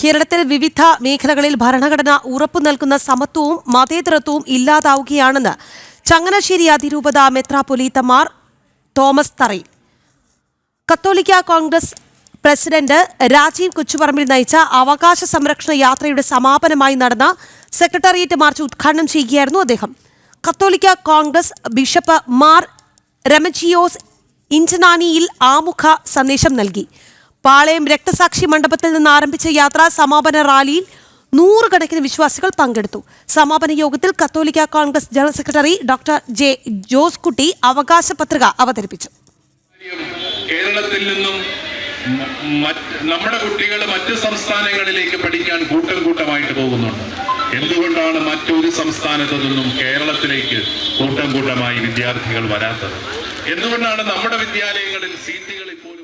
കേരളത്തിൽ വിവിധ മേഖലകളിൽ ഭരണഘടന ഉറപ്പു നൽകുന്ന സമത്വവും മതേതരത്വവും ഇല്ലാതാവുകയാണെന്ന് ചങ്ങനാശ്ശേരി അതിരൂപത മെത്രാപ്പൊലീത്ത മാർ തോമസ് തറയിൽ. കത്തോലിക്ക കോൺഗ്രസ് പ്രസിഡന്റ് രാജീവ് കൊച്ചുപറമ്പിൽ നയിച്ച അവകാശ സംരക്ഷണ യാത്രയുടെ സമാപനമായി നടന്ന സെക്രട്ടേറിയറ്റ് മാർച്ച് ഉദ്ഘാടനം ചെയ്യുകയായിരുന്നു അദ്ദേഹം. കത്തോലിക്ക കോൺഗ്രസ് ബിഷപ്പ് മാർ രമജിയോസ് ഇഞ്ചനാനിയിൽ ആമുഖ സന്ദേശം നൽകി. പാളയം രക്തസാക്ഷി മണ്ഡപത്തിൽ നിന്ന് ആരംഭിച്ച യാത്രാ സമാപന റാലിയിൽ നൂറുകണക്കിന് വിശ്വാസികൾ പങ്കെടുത്തു. സമാപന യോഗത്തിൽ കത്തോലിക്ക Congress general secretary doctor J Jose കുട്ടി അവകാശ പത്രിക അവതരിപ്പിച്ചു. കേരളത്തിൽ നിന്നും നമ്മുടെ കുട്ടികൾ മറ്റ് സംസ്ഥാനങ്ങളിലേക്ക് പഠിക്കാൻ കൂട്ടം കൂട്ടമായിട്ട് പോകുന്നുണ്ട്. എന്തുകൊണ്ടാണ് മറ്റൊരു സംസ്ഥാനത്തു നിന്നും കേരളത്തിലേക്ക് കൂട്ടം കൂട്ടമായി വിദ്യാർത്ഥികൾ വരാത്തത്? എന്തുകൊണ്ടാണ് നമ്മുടെ വിദ്യാലയങ്ങളിൽ സീറ്റുകൾ ഇപ്പോഴും